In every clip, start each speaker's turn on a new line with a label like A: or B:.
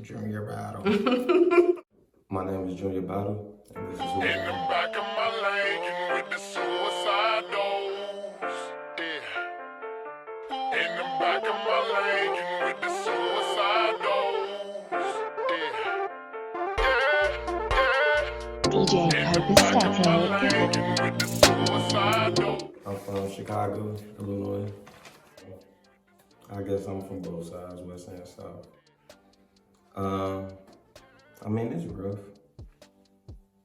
A: Junior Battle. My name is Junior Battle, and this is who I
B: In the
A: am.
B: back of my lane with the suicide doors. Yeah. In the back of my lane with the suicide doors. Yeah.
C: DJ
B: In the back of my
C: Kopastetikk.
B: lane with the suicide doors.
A: I'm from Chicago, Illinois. I guess I'm from both sides, West and South. I mean, it's rough.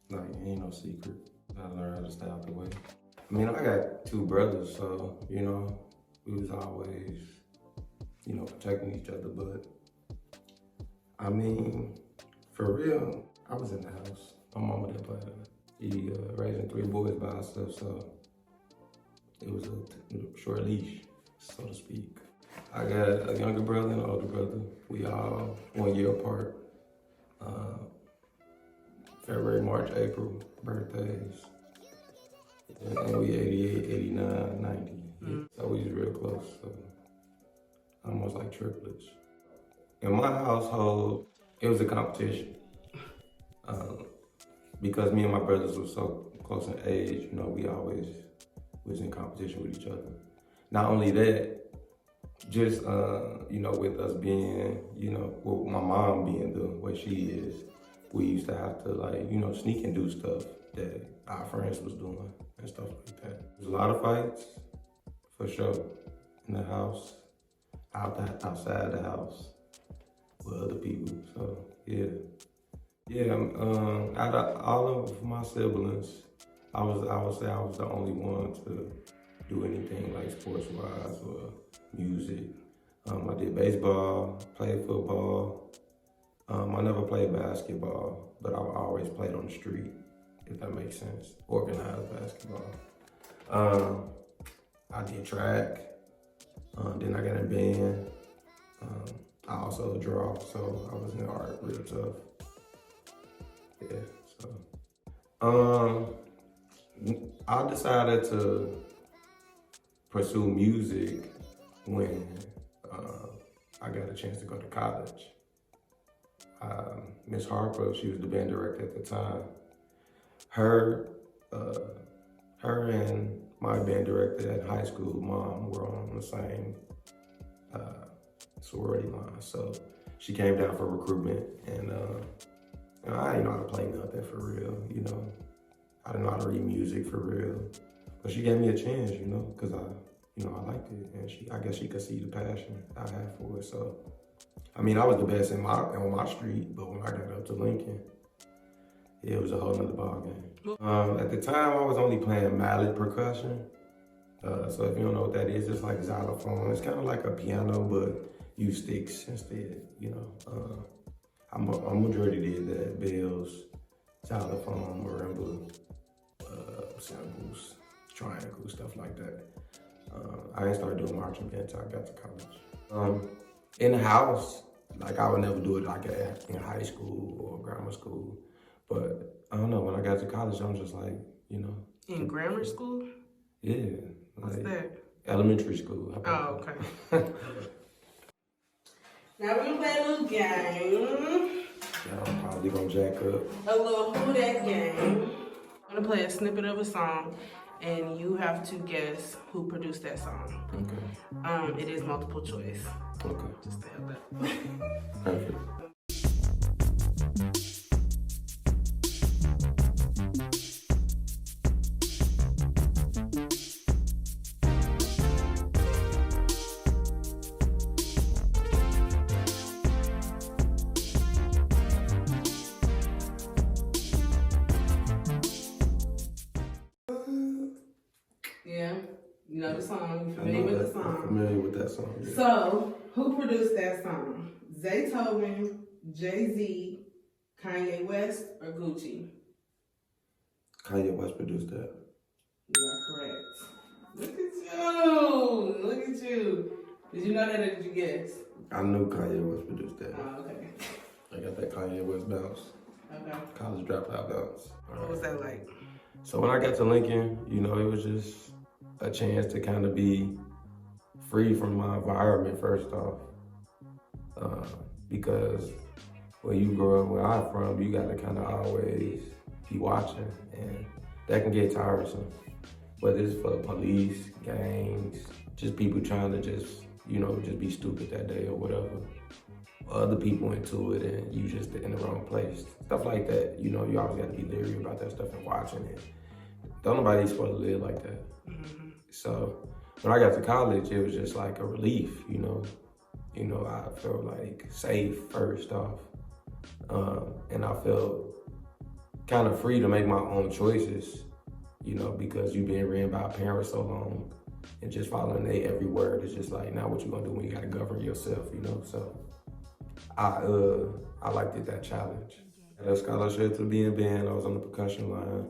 A: Like, ain't no secret. I learned how to stay out the way. I mean, I got two brothers, so, we was always, protecting each other. But, I mean, for real, I was in the house. My mama didn't play that. She raising 3 boys by herself, so it was a short leash, so to speak. I got a younger brother and an older brother. We all 1 year apart. February, March, April, birthdays. And we 88, 89, 90. So we was real close, so almost like triplets. In my household, it was a competition. Because me and my brothers were so close in age, we always was in competition with each other. Not only that, just, with us being, with my mom being the way she is, we used to have to sneak and do stuff that our friends was doing and stuff like that. There's a lot of fights, for sure, in the house, outside the house, with other people, so yeah. Yeah, out of all of my siblings, I would say I was the only one to do anything like sports-wise or music. I did baseball, played football. I never played basketball, but I always played on the street, if that makes sense. Organized basketball. I did track. Then I got in band. I also draw, so I was in art real tough. Yeah, so. I decided to pursue music when I got a chance to go to college. Miss Harper, she was the band director at the time. Her and my band director at high school, Mom, were on the same sorority line. So she came down for recruitment, and I didn't know how to play nothing for real, I didn't know how to read music for real. But she gave me a chance, because I liked it, and I guess she could see the passion I had for it. So, I mean, I was the best on my street, but when I got up to Lincoln, it was a whole nother ballgame. At the time, I was only playing mallet percussion. So if you don't know what that is, it's like xylophone. It's kind of like a piano, but use sticks instead, I majority did that: bells, xylophone, marimba, cymbals, triangles, stuff like that. I didn't start doing marching band until I got to college. In the house, I would never do it in high school or grammar school. But I don't know, when I got to college, I'm just like,
D: In grammar school?
A: Yeah.
D: What's that?
A: Elementary school.
D: Oh, okay. Now we're gonna play a little game.
A: I'm probably gonna jack up.
D: A little who that game. I'm gonna play a snippet of a song, and you have to guess who produced that song.
A: Okay.
D: It is multiple choice.
A: Okay.
D: Just to have that.
A: Perfect.
D: Yeah, you know the song. You familiar with the song?
A: I'm familiar with that song. Yeah.
D: So, who produced that song? Zaytoven, Jay-Z, Kanye West, or Gucci?
A: Kanye West produced that.
D: You are correct. Look at you! Look at you! Did you know that, or did you guess?
A: I knew Kanye West produced that.
D: Oh, okay.
A: I got that Kanye West bounce.
D: Okay.
A: College dropout bounce.
D: What was that like?
A: So when I got to Lincoln, it was just a chance to kind of be free from my environment first off. Because when you grow up where I'm from, you gotta kind of always be watching, and that can get tiresome. Whether it's for police, gangs, just people trying to just be stupid that day or whatever. Other people into it and you just in the wrong place. Stuff like that, you always gotta be leery about that stuff and watching it. Don't nobody supposed to live like that. Mm-hmm. So when I got to college, it was just like a relief, I felt like safe first off. And I felt kind of free to make my own choices, because you've been reared by parents so long and just following their every word. It's just like, now what you gonna do when you gotta govern yourself, So I liked it, that challenge. I had a scholarship to be in band. I was on the percussion line.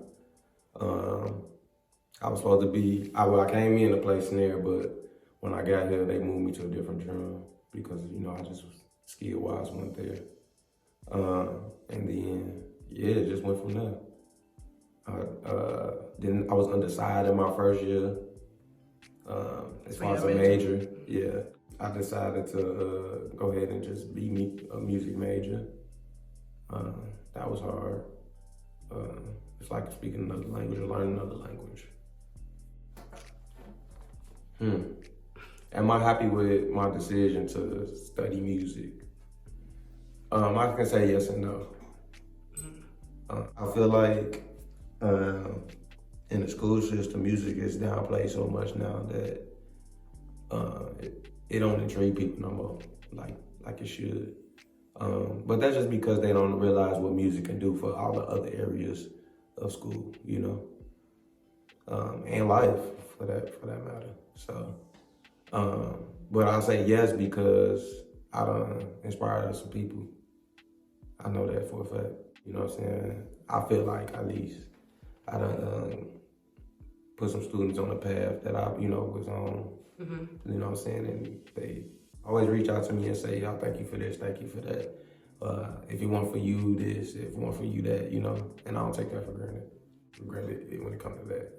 A: I was supposed to be, I came in to play snare, but when I got here, they moved me to a different drum because, I just skill-wise went there. And then, it just went from there. Then I was undecided my first year. As far as a major, I decided to go ahead and just be a music major. That was hard. It's like speaking another language or learning another language. Am I happy with my decision to study music? I can say yes and no. I feel like in the school system, music is downplayed so much now that it don't intrigue people no more, like it should. But that's just because they don't realize what music can do for all the other areas of school, and life for that matter. So, but I'll say yes because I done inspired some people. I know that for a fact. You know what I'm saying? I feel like at least I done put some students on a path that I, was on. Mm-hmm. You know what I'm saying? And they always reach out to me and say, "Y'all, thank you for this, thank you for that. If it weren't for you, this, if it weren't for you, that, and I don't take that for granted. When it comes to that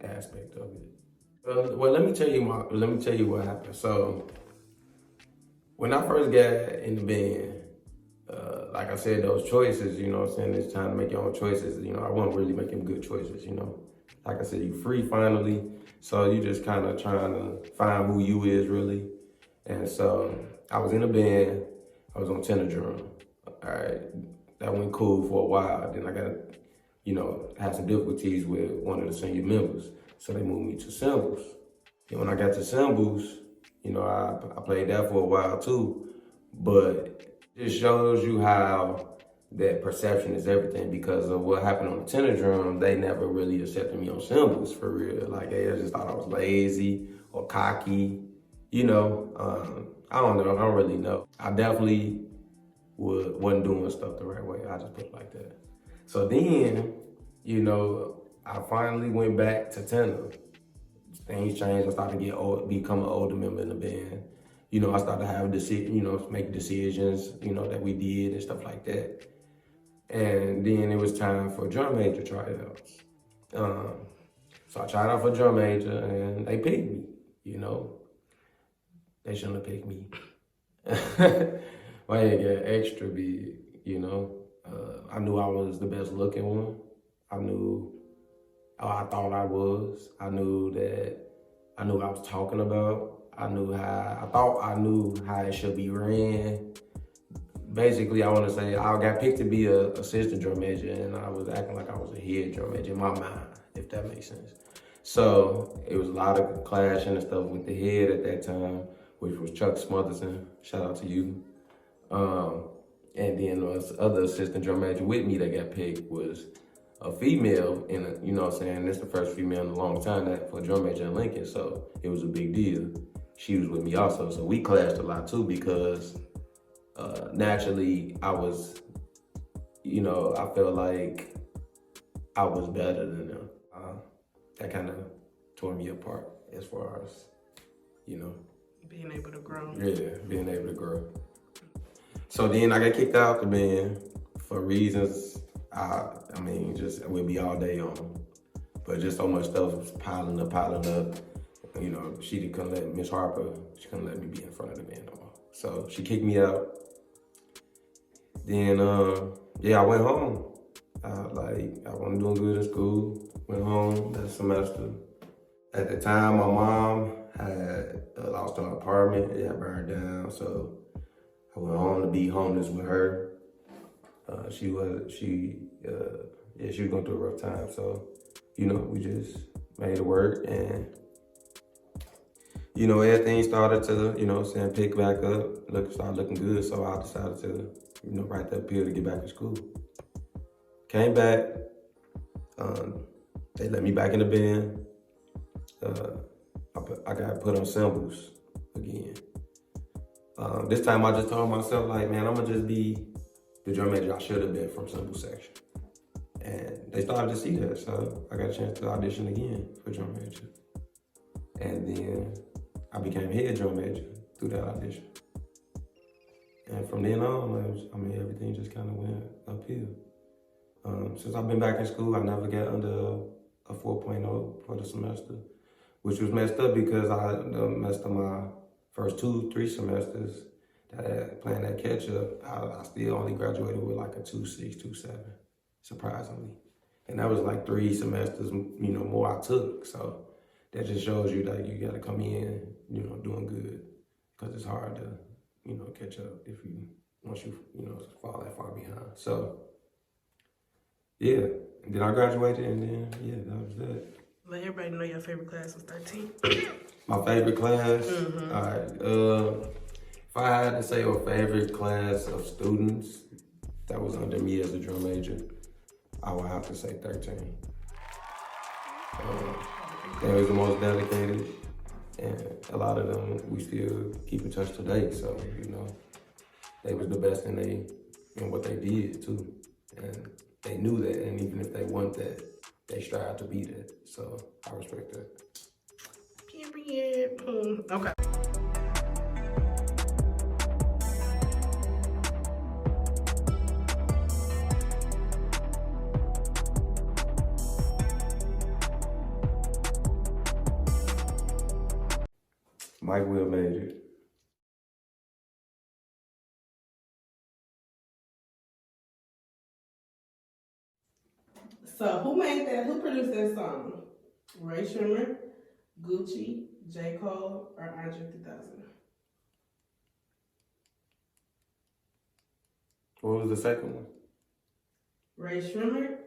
A: aspect of it. Well, let me tell you what happened. So when I first got in the band, like I said, those choices, it's time to make your own choices. I wasn't really making good choices, Like I said, you free finally. So you just kind of trying to find who you is really. And so I was in a band. I was on tenor drum. All right, that went cool for a while. Then I got, had some difficulties with one of the senior members. So they moved me to cymbals. And when I got to cymbals, I played that for a while too. But it shows you how that perception is everything because of what happened on the tenor drum. They never really accepted me on cymbals for real. Like they just thought I was lazy or cocky, I don't know, I don't really know. I definitely wasn't doing stuff the right way. I just put it like that. So then, I finally went back to tenor. Things changed. I started to become an older member in the band. I started to have make decisions, that we did and stuff like that. And then it was time for drum major tryouts. So I tried out for drum major and they picked me, They shouldn't have picked me. My head got extra big, I knew I was the best looking one. I thought I was. I knew what I was talking about. I thought I knew how it should be ran. Basically, I want to say I got picked to be a assistant drum major, and I was acting like I was a head drum major in my mind, if that makes sense. So it was a lot of clashing and stuff with the head at that time, which was Chuck Smotherson. Shout out to you. And then the other assistant drum major with me that got picked was a female, and this is the first female in a long time for a drum major in Lincoln, so it was a big deal. She was with me also, so we clashed a lot too because naturally I was, I felt like I was better than them. That kind of tore me apart as far as,
D: being able to grow.
A: Yeah, being able to grow. So then I got kicked out the band for reasons, just we'd be all day on. But just so much stuff was piling up. She couldn't let Miss Harper, she couldn't let me be in front of the band no more. So she kicked me out. Then, yeah, I went home. I wasn't doing good in school. Went home that semester. At the time, my mom had lost her apartment. It had burned down, so I went home to be homeless with her. She was going through a rough time. So, we just made it work, and everything started to, pick back up, start looking good. So I decided to, write that appeal to get back to school. Came back, they let me back in the band. I got put on cymbals again. This time I just told myself, like, man, I'm gonna just be the drum major I should have been from cymbal section. And they started to see that, so I got a chance to audition again for drum major. And then I became head drum major through that audition. And from then on, everything just kind of went uphill. Since I've been back in school, I never got under a 4.0 for the semester, which was messed up because I messed up my first 2-3 semesters playing that catch up. I still only graduated with like a 2.6, 2.7, surprisingly. And that was like 3 semesters, more I took. So that just shows you that you got to come in, doing good, because it's hard to, catch up once you fall that far behind. So yeah, and then I graduated, and then that was that.
D: Let everybody know your favorite class was 13.
A: My favorite class? All right. If I had to say a favorite class of students that was under me as a drum major, I would have to say 13. They was the most dedicated, and a lot of them we still keep in touch today. So, they was the best in what they did too. And they knew that, and even if they weren't that, they strive to be that. So I respect that.
D: Period. Okay.
A: Mike Will major.
D: So who produced that song? Ray Shrimmer, Gucci, J. Cole, or Andre 3000?
A: What was the second one?
D: Ray Shrimmer,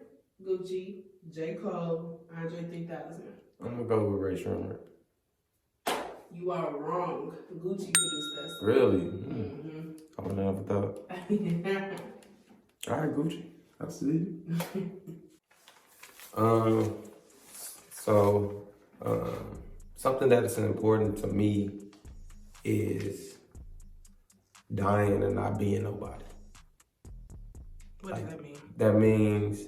D: Gucci, J. Cole, Andre 3000.
A: I'm gonna go with Ray Shrimmer.
D: You are wrong. Gucci produced that song.
A: Really?
D: Mm-hmm.
A: I would never thought. All right, Gucci. I see you. Something that is important to me is dying and not being nobody.
D: What does that mean?
A: That means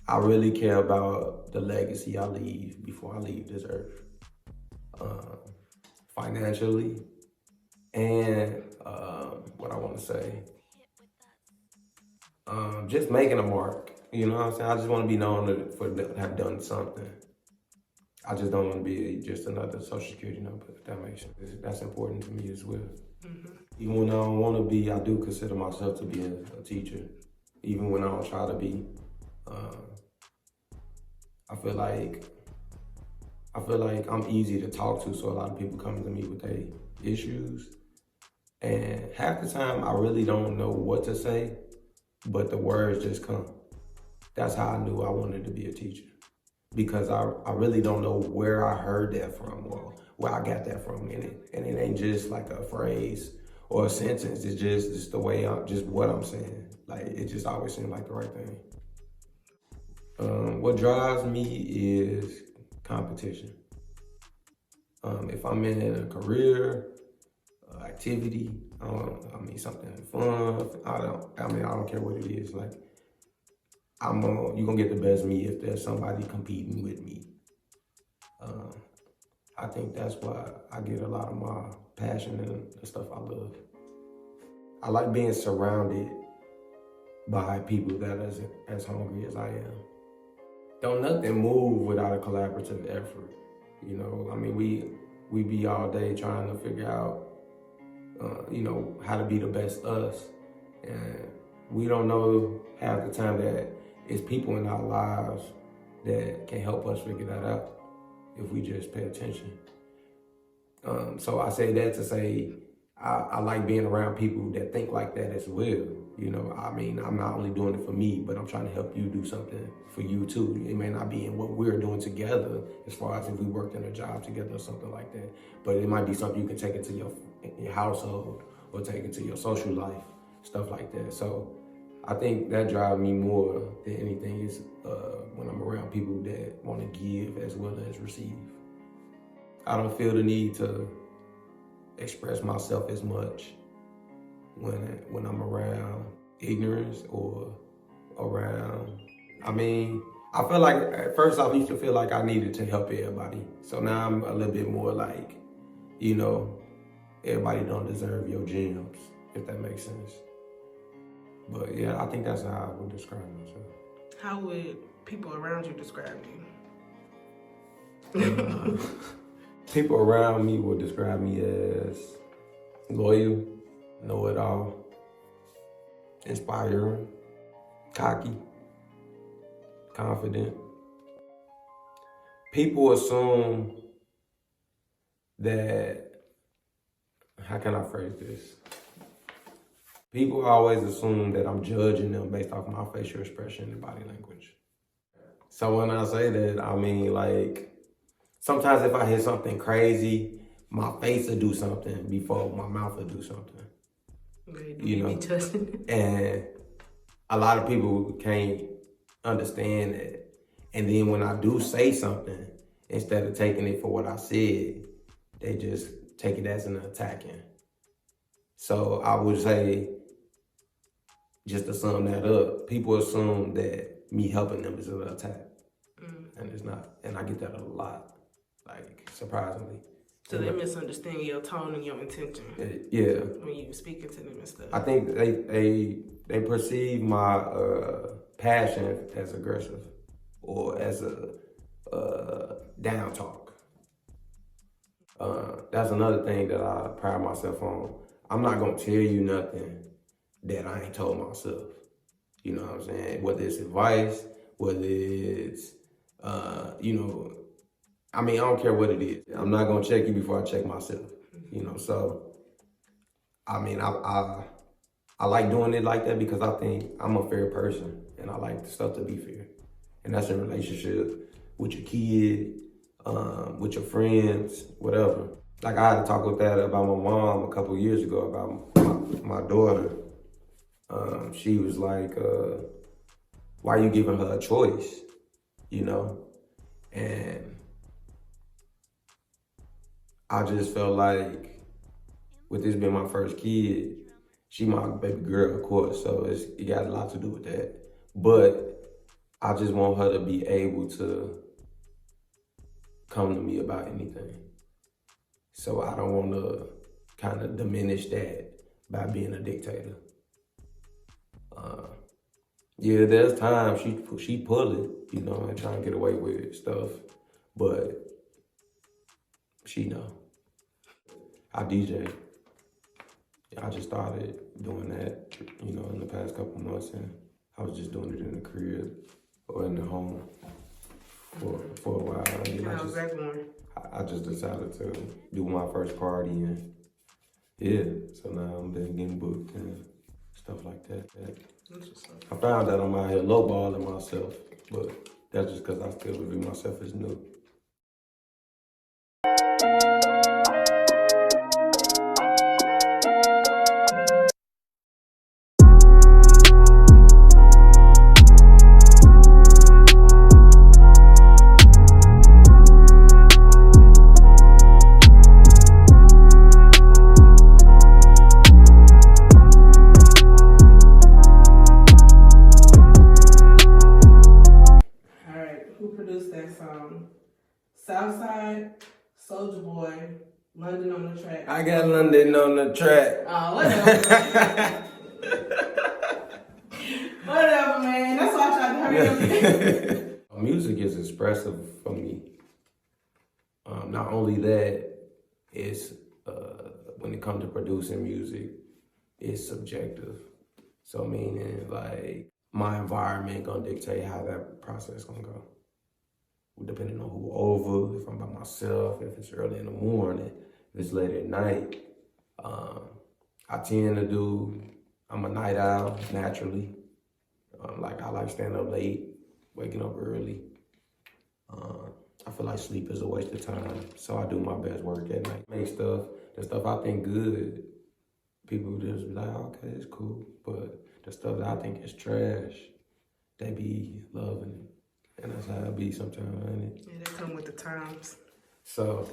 A: I really care about the legacy I leave before I leave this earth. Financially, and what I want to say, just making a mark. You know what I'm saying? I just want to be known for have done something. I just don't want to be just another social security number, if that makes sense. That's important to me as well. Mm-hmm. Even when I don't want to be, I do consider myself to be a teacher. Even when I don't try to be, I feel like I'm easy to talk to, so a lot of people come to me with their issues. And half the time, I really don't know what to say, but the words just come. That's how I knew I wanted to be a teacher. Because I really don't know where I heard that from or where I got that from in it. And it ain't just like a phrase or a sentence. It's just the way just what I'm saying. Like, it just always seemed like the right thing. What drives me is competition. If I'm in a career, activity, something fun, I don't care what it is. Like, you're gonna get the best me if there's somebody competing with me. I think that's why I get a lot of my passion and the stuff I love. I like being surrounded by people that are as hungry as I am. Don't nothing move without a collaborative effort. We be all day trying to figure out, how to be the best us. And we don't know half the time that it's people in our lives that can help us figure that out if we just pay attention. So I say that to say I like being around people that think like that as well. You know, I mean, I'm not only doing it for me, but I'm trying to help you do something for you too. It may not be in what we're doing together as far as if we worked in a job together or something like that, but it might be something you can take into your household or take into your social life, stuff like that. So I think that drives me more than anything is when I'm around people that want to give as well as receive. I don't feel the need to express myself as much when I'm around ignorance or around, I mean, I feel like at first I used to feel like I needed to help everybody. So now I'm a little bit more like, you know, everybody don't deserve your gems, if that makes sense. But yeah, I think that's how I would describe myself.
D: How would people around you describe
A: you? People around me would describe me as loyal, know-it-all, inspiring, cocky, confident. People assume that, how can I phrase this? People always assume that I'm judging them based off my facial expression and body language. So when I say that, I mean like, sometimes if I hear something crazy, my face will do something before my mouth will do something. You know, and a lot of people can't understand that. And then when I do say something, instead of taking it for what I said, they just take it as an attacking. So I would say, just to sum that up, people assume that me helping them is an attack. And it's not. And I get that a lot, like, surprisingly.
D: So they misunderstand your tone and your intention.
A: Yeah.
D: When you speaking to them and stuff.
A: I think they perceive my passion as aggressive or as a down talk. That's another thing that I pride myself on. I'm not gonna tell you nothing that I ain't told myself. You know what I'm saying? Whether it's advice, whether it's, you know, I mean, I don't care what it is. I'm not gonna check you before I check myself, you know? So, I mean, I like doing it like that because I think I'm a fair person and I like the stuff to be fair. And that's in relationship with your kid, with your friends, whatever. Like I had to talk with that about my mom a couple years ago about my daughter. She was like, why are you giving her a choice, you know? And I just felt like, with this being my first kid, she my baby girl, of course, so it got a lot to do with that. But I just want her to be able to come to me about anything. So I don't want to kind of diminish that by being a dictator. Yeah, there's times she pull it, you know, and try and get away with stuff, but she know. I DJ. I just started doing that, you know, in the past couple months, and I was just doing it in the crib or in the home for a while.
D: How's that going?
A: I just decided to do my first party, and yeah, so now I'm been getting booked and stuff like that. I found that I'm out here lowballing myself, but that's just because I still view myself as new.
D: Southside, Soulja Boy, London on the track.
A: I got London on the track.
D: Oh, whatever. Whatever, man. That's why I tried to hurry up.
A: Music is expressive for me. Not only that, it's when it comes to producing music, it's subjective. So meaning like my environment gonna dictate how that process gonna go. Depending on who over, if I'm by myself, if it's early in the morning, if it's late at night. I tend to do, I'm a night owl naturally. Like I like staying up late, waking up early. I feel like sleep is a waste of time, so I do my best work at night. Make stuff, the stuff I think good, people just be like, okay, it's cool. But the stuff that I think is trash, they be loving it. And that's how it be sometimes, ain't it?
D: Yeah, they come with the times.
A: So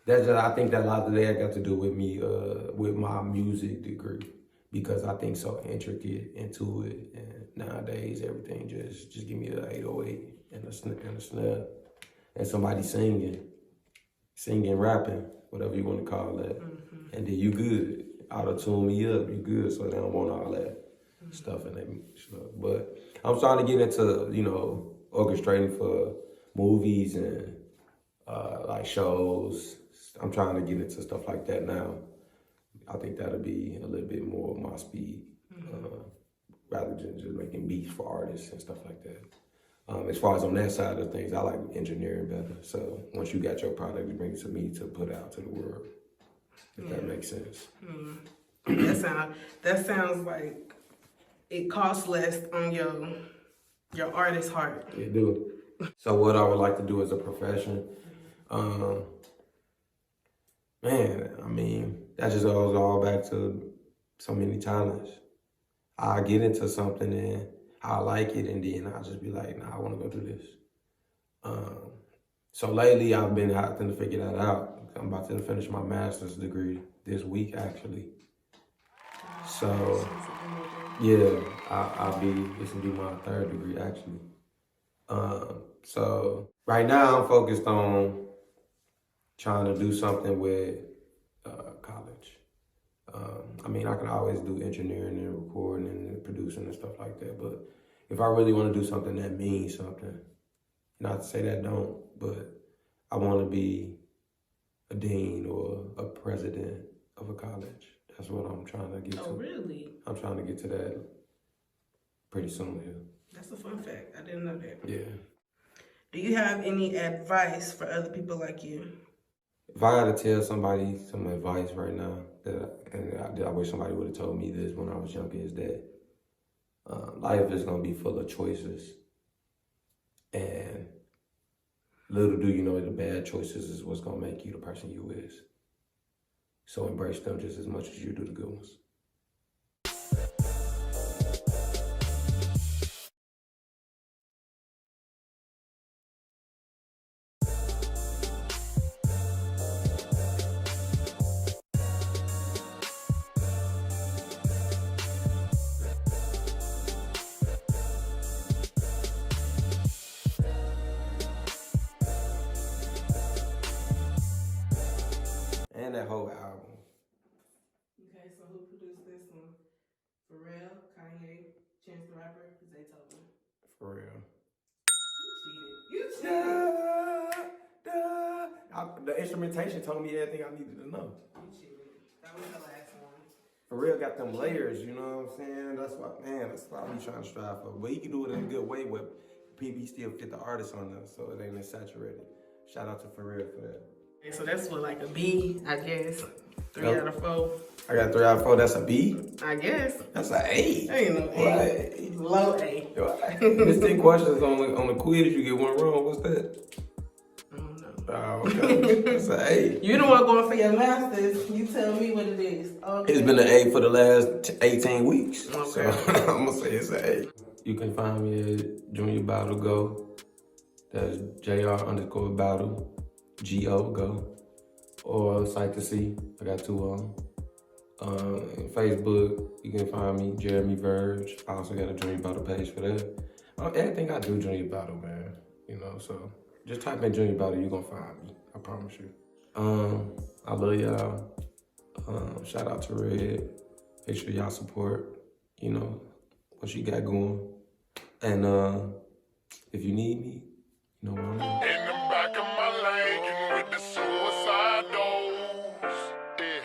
A: that's just, I think that a lot of that got to do with me, with my music degree, because I think so intricate into it. And nowadays everything just give me an 808 and a snare and somebody singing, rapping, whatever you want to call that. And then you good. Auto-tune me up, you good. So they don't want all that stuff in their stuff. But I'm starting to get into, you know, orchestrating for movies and like shows. I'm trying to get into stuff like that now. I think that'll be a little bit more of my speed, rather than just making beats for artists and stuff like that. As far as on that side of things, I like engineering better. So once you got your product, you bring it to me to put out to the world, if that makes sense.
D: That sounds like it costs less on your artist heart.
A: It do. So what I would like to do as a profession, man, I mean, that just goes all back to so many talents. I get into something and I like it, and then I'll just be like, nah, I want to go do this. So lately I've been having to figure that out. I'm about to finish my master's degree this week, actually. So yeah, this will be my third degree, actually. So right now I'm focused on trying to do something with college. I mean, I can always do engineering and recording and producing and stuff like that, but if I really want to do something that means something, not to say that don't, but I want to be a dean or a president of a college. That's what I'm trying to get to.
D: Oh, really?
A: I'm trying to get to that pretty soon here.
D: That's a fun fact. I didn't know that.
A: Yeah.
D: Do you have any advice for other people like you?
A: If I had to tell somebody some advice right now, I wish somebody would have told me this when I was younger, is that life is going to be full of choices. And little do you know the bad choices is what's going to make you the person you is. So embrace them just as much as you do the good ones. And that whole album.
D: Okay, so who produced this one? Pharrell, Kanye, Chance the Rapper, Zaytoven.
A: For real.
D: You cheated.
A: The instrumentation told me everything I needed to know.
D: You cheated. That was the last one.
A: For real, got them layers, you know what I'm saying? That's what I'm trying to strive for. But he can do it in a good way where PB still fit the artist on there, so it ain't saturated. Shout out to Pharrell for that.
D: Okay, so that's what, like a B, I guess. 3 out of 4.
A: I got 3 out of 4. That's a B?
D: I guess.
A: That's an A.
D: Ain't no A. Low A.
A: There's 10 questions on the quiz. You get one wrong. What's that?
D: I don't know.
A: Oh, okay. That's an A.
D: You the one going for your masters. You tell me what it is. Okay.
A: It's been an A for the last 18 weeks.
D: Okay.
A: So I'm going to say it's an A. You can find me at Junior Battle Go. That's JR_Battle. G-O, go. Or Sight to See. I got 2 of them. Facebook, you can find me, Jeremy Verge. I also got a Junior Battle page for that. Everything I do, Junior Battle, man. You know, so just type in Junior Battle, you're gonna find me. I promise you. I love y'all. Shout out to Red. Make sure y'all support, you know, what she got going. And if you need me, you know where I'm at.
B: In the back of my lane with the suicide doors. Yeah.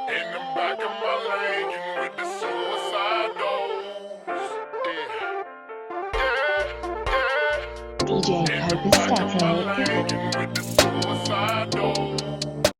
B: In the back of my lane with the suicide
C: DJ Kopastetikk.